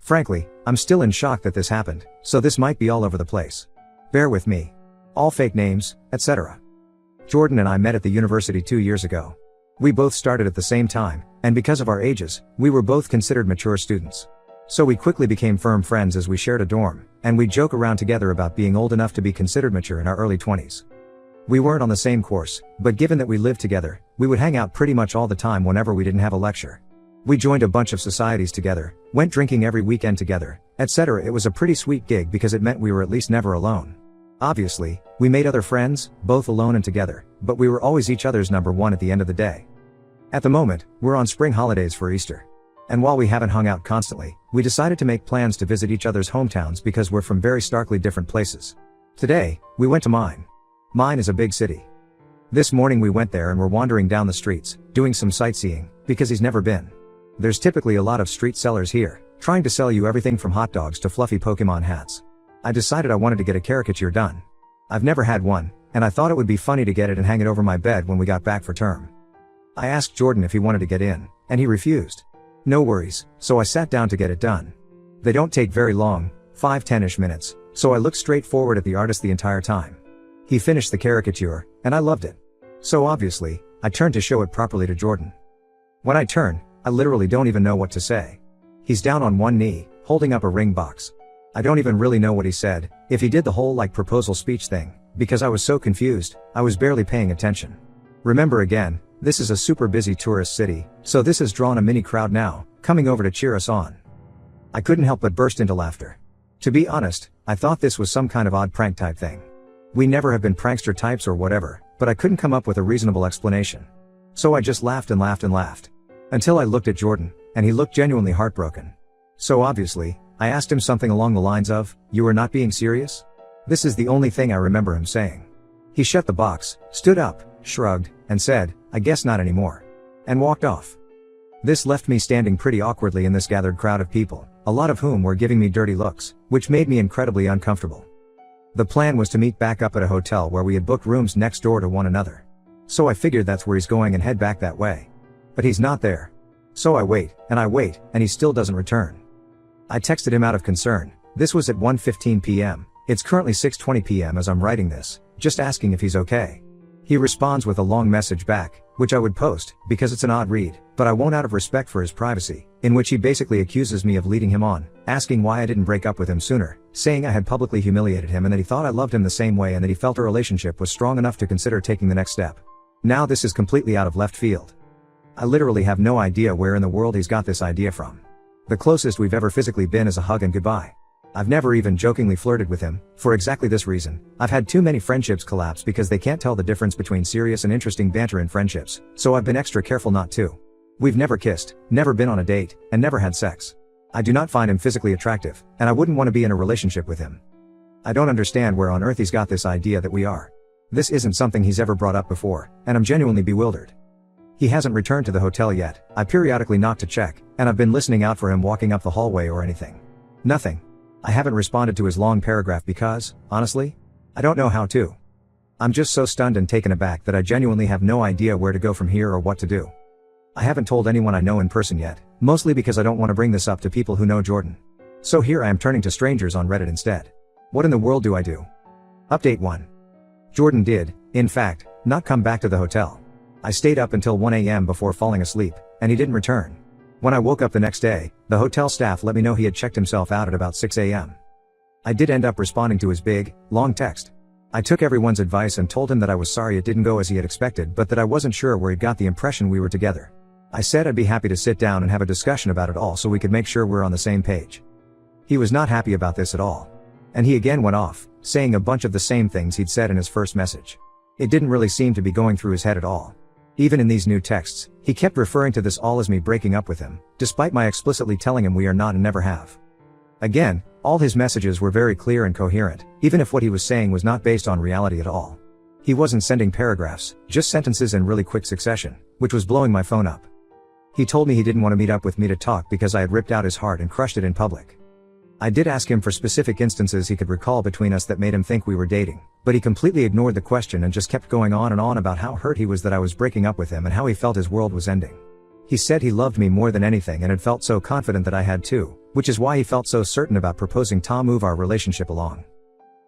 Frankly, I'm still in shock that this happened, so this might be all over the place. Bear with me. All fake names, etc. Jordan and I met at the university 2 years ago. We both started at the same time, and because of our ages, we were both considered mature students. So we quickly became firm friends as we shared a dorm, and we'd joke around together about being old enough to be considered mature in our early 20s. We weren't on the same course, but given that we lived together, we would hang out pretty much all the time whenever we didn't have a lecture. We joined a bunch of societies together, went drinking every weekend together, etc. It was a pretty sweet gig because it meant we were at least never alone. Obviously, we made other friends, both alone and together, but we were always each other's number one at the end of the day. At the moment, we're on spring holidays for Easter. And while we haven't hung out constantly, we decided to make plans to visit each other's hometowns because we're from very starkly different places. Today, we went to mine. Mine is a big city. This morning we went there and were wandering down the streets, doing some sightseeing, because he's never been. There's typically a lot of street sellers here, trying to sell you everything from hot dogs to fluffy Pokemon hats. I decided I wanted to get a caricature done. I've never had one, and I thought it would be funny to get it and hang it over my bed when we got back for term. I asked Jordan if he wanted to get in, and he refused. No worries, so I sat down to get it done. They don't take very long, 5-10ish minutes, so I looked straight forward at the artist the entire time. He finished the caricature, and I loved it. So obviously, I turned to show it properly to Jordan. When I turn, I literally don't even know what to say. He's down on one knee, holding up a ring box. I don't even really know what he said, if he did the whole proposal speech thing, because I was so confused, I was barely paying attention. Remember again, this is a super busy tourist city, so this has drawn a mini crowd now, coming over to cheer us on. I couldn't help but burst into laughter. To be honest, I thought this was some kind of odd prank type thing. We never have been prankster types or whatever, but I couldn't come up with a reasonable explanation. So I just laughed and laughed and laughed. Until I looked at Jordan, and he looked genuinely heartbroken. So obviously, I asked him something along the lines of, "You are not being serious?" This is the only thing I remember him saying. He shut the box, stood up, shrugged, and said, "I guess not anymore," and walked off. This left me standing pretty awkwardly in this gathered crowd of people, a lot of whom were giving me dirty looks, which made me incredibly uncomfortable. The plan was to meet back up at a hotel where we had booked rooms next door to one another. So I figured that's where he's going and head back that way. But he's not there. So I wait, and he still doesn't return. I texted him out of concern. This was at 1:15 p.m. It's currently 6:20 p.m. as I'm writing this, just asking if he's okay. He responds with a long message back, which I would post, because it's an odd read, but I won't out of respect for his privacy, in which he basically accuses me of leading him on, asking why I didn't break up with him sooner, saying I had publicly humiliated him and that he thought I loved him the same way and that he felt our relationship was strong enough to consider taking the next step. Now this is completely out of left field. I literally have no idea where in the world he's got this idea from. The closest we've ever physically been is a hug and goodbye. I've never even jokingly flirted with him, for exactly this reason. I've had too many friendships collapse because they can't tell the difference between serious and interesting banter in friendships, so I've been extra careful not to. We've never kissed, never been on a date, and never had sex. I do not find him physically attractive, and I wouldn't want to be in a relationship with him. I don't understand where on earth he's got this idea that we are. This isn't something he's ever brought up before, and I'm genuinely bewildered. He hasn't returned to the hotel yet. I periodically knock to check, and I've been listening out for him walking up the hallway or anything. Nothing. I haven't responded to his long paragraph because, honestly, I don't know how to. I'm just so stunned and taken aback that I genuinely have no idea where to go from here or what to do. I haven't told anyone I know in person yet, mostly because I don't want to bring this up to people who know Jordan. So here I am turning to strangers on Reddit instead. What in the world do I do? Update 1. Jordan did, in fact, not come back to the hotel. I stayed up until 1 a.m. before falling asleep, and he didn't return. When I woke up the next day, the hotel staff let me know he had checked himself out at about 6 a.m. I did end up responding to his big, long text. I took everyone's advice and told him that I was sorry it didn't go as he had expected but that I wasn't sure where he'd got the impression we were together. I said I'd be happy to sit down and have a discussion about it all so we could make sure we're on the same page. He was not happy about this at all. And he again went off, saying a bunch of the same things he'd said in his first message. It didn't really seem to be going through his head at all. Even in these new texts, he kept referring to this all as me breaking up with him, despite my explicitly telling him we are not and never have. Again, all his messages were very clear and coherent, even if what he was saying was not based on reality at all. He wasn't sending paragraphs, just sentences in really quick succession, which was blowing my phone up. He told me he didn't want to meet up with me to talk because I had ripped out his heart and crushed it in public. I did ask him for specific instances he could recall between us that made him think we were dating, but he completely ignored the question and just kept going on and on about how hurt he was that I was breaking up with him and how he felt his world was ending. He said he loved me more than anything and had felt so confident that I had too, which is why he felt so certain about proposing to move our relationship along.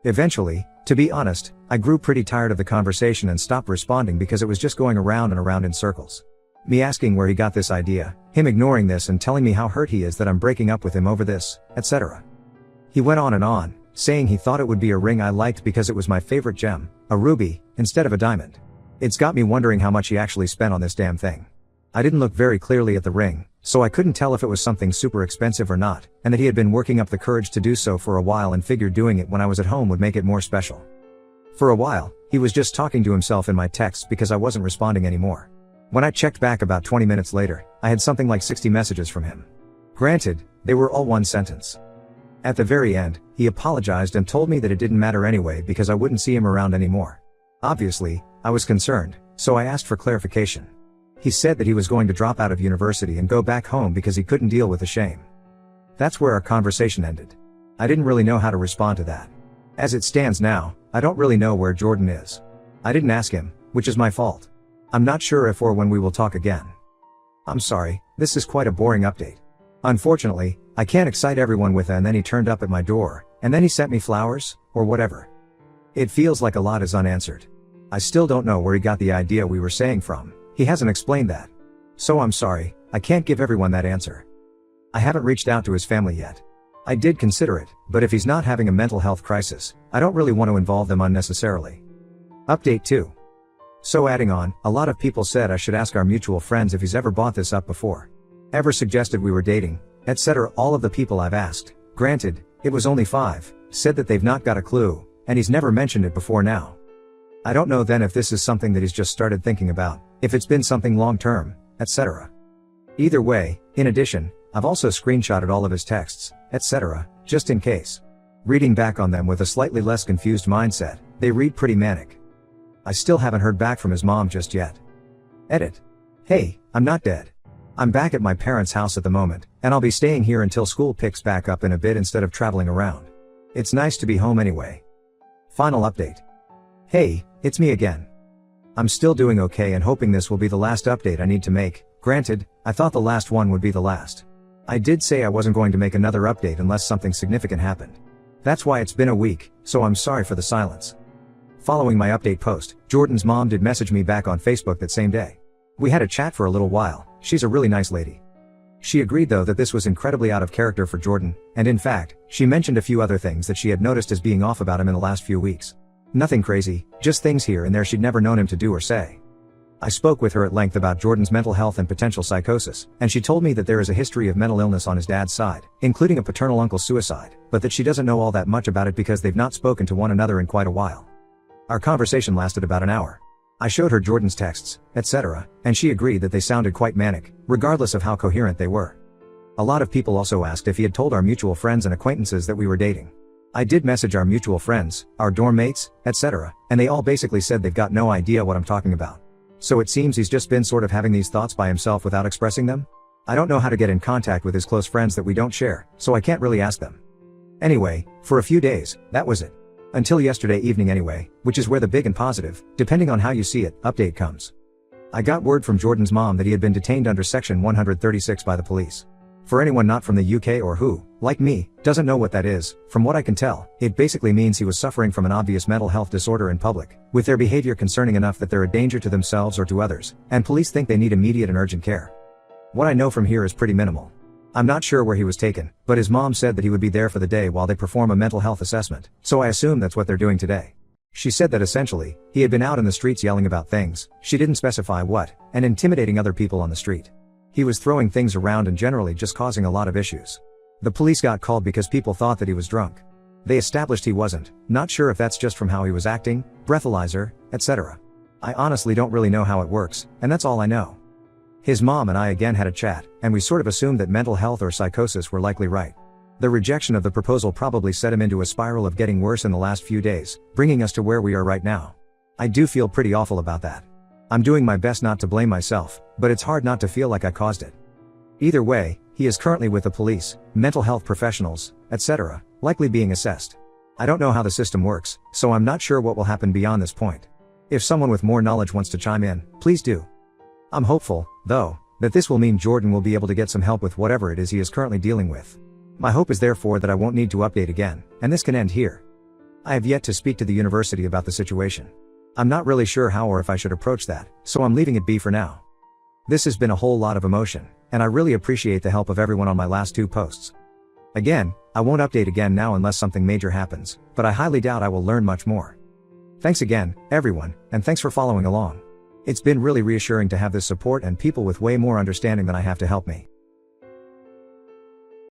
Eventually, to be honest, I grew pretty tired of the conversation and stopped responding because it was just going around and around in circles. Me asking where he got this idea, him ignoring this and telling me how hurt he is that I'm breaking up with him over this, etc. He went on, saying he thought it would be a ring I liked because it was my favorite gem, a ruby, instead of a diamond. It's got me wondering how much he actually spent on this damn thing. I didn't look very clearly at the ring, so I couldn't tell if it was something super expensive or not, and that he had been working up the courage to do so for a while and figured doing it when I was at home would make it more special. For a while, he was just talking to himself in my texts because I wasn't responding anymore. When I checked back about 20 minutes later, I had something like 60 messages from him. Granted, they were all one sentence. At the very end, he apologized and told me that it didn't matter anyway because I wouldn't see him around anymore. Obviously, I was concerned, so I asked for clarification. He said that he was going to drop out of university and go back home because he couldn't deal with the shame. That's where our conversation ended. I didn't really know how to respond to that. As it stands now, I don't really know where Jordan is. I didn't ask him, which is my fault. I'm not sure if or when we will talk again. I'm sorry, this is quite a boring update. Unfortunately, I can't excite everyone with and then he turned up at my door, and then he sent me flowers, or whatever. It feels like a lot is unanswered. I still don't know where he got the idea we were saying from. He hasn't explained that. So I'm sorry, I can't give everyone that answer. I haven't reached out to his family yet. I did consider it, but if he's not having a mental health crisis, I don't really want to involve them unnecessarily. Update 2. So adding on, a lot of people said I should ask our mutual friends if he's ever bought this up before. Ever suggested we were dating, etc. All of the people I've asked, granted, it was only 5, said that they've not got a clue, and he's never mentioned it before now. I don't know then if this is something that he's just started thinking about, if it's been something long-term, etc. Either way, in addition, I've also screenshotted all of his texts, etc., just in case. Reading back on them with a slightly less confused mindset, they read pretty manic. I still haven't heard back from his mom just yet. Edit. Hey, I'm not dead. I'm back at my parents' house at the moment, and I'll be staying here until school picks back up in a bit instead of traveling around. It's nice to be home anyway. Final update. Hey, it's me again. I'm still doing okay and hoping this will be the last update I need to make. Granted, I thought the last one would be the last. I did say I wasn't going to make another update unless something significant happened. That's why it's been a week, so I'm sorry for the silence. Following my update post, Jordan's mom did message me back on Facebook that same day. We had a chat for a little while. She's a really nice lady. She agreed though that this was incredibly out of character for Jordan, and in fact, she mentioned a few other things that she had noticed as being off about him in the last few weeks. Nothing crazy, just things here and there she'd never known him to do or say. I spoke with her at length about Jordan's mental health and potential psychosis, and she told me that there is a history of mental illness on his dad's side, including a paternal uncle's suicide, but that she doesn't know all that much about it because they've not spoken to one another in quite a while. Our conversation lasted about an hour. I showed her Jordan's texts, etc., and she agreed that they sounded quite manic, regardless of how coherent they were. A lot of people also asked if he had told our mutual friends and acquaintances that we were dating. I did message our mutual friends, our dorm mates, etc., and they all basically said they've got no idea what I'm talking about. So it seems he's just been sort of having these thoughts by himself without expressing them? I don't know how to get in contact with his close friends that we don't share, so I can't really ask them. Anyway, for a few days, that was it. Until yesterday evening anyway, which is where the big and positive, depending on how you see it, update comes. I got word from Jordan's mom that he had been detained under Section 136 by the police. For anyone not from the UK or who, like me, doesn't know what that is, from what I can tell, it basically means he was suffering from an obvious mental health disorder in public, with their behavior concerning enough that they're a danger to themselves or to others, and police think they need immediate and urgent care. What I know from here is pretty minimal. I'm not sure where he was taken, but his mom said that he would be there for the day while they perform a mental health assessment, so I assume that's what they're doing today. She said that essentially, he had been out in the streets yelling about things, she didn't specify what, and intimidating other people on the street. He was throwing things around and generally just causing a lot of issues. The police got called because people thought that he was drunk. They established he wasn't, not sure if that's just from how he was acting, breathalyzer, etc. I honestly don't really know how it works, and that's all I know. His mom and I again had a chat, and we sort of assumed that mental health or psychosis were likely right. The rejection of the proposal probably set him into a spiral of getting worse in the last few days, bringing us to where we are right now. I do feel pretty awful about that. I'm doing my best not to blame myself, but it's hard not to feel like I caused it. Either way, he is currently with the police, mental health professionals, etc., likely being assessed. I don't know how the system works, so I'm not sure what will happen beyond this point. If someone with more knowledge wants to chime in, please do. I'm hopeful, though, that this will mean Jordan will be able to get some help with whatever it is he is currently dealing with. My hope is therefore that I won't need to update again, and this can end here. I have yet to speak to the university about the situation. I'm not really sure how or if I should approach that, so I'm leaving it be for now. This has been a whole lot of emotion, and I really appreciate the help of everyone on my last 2 posts. Again, I won't update again now unless something major happens, but I highly doubt I will learn much more. Thanks again, everyone, and thanks for following along. It's been really reassuring to have this support and people with way more understanding than I have to help me.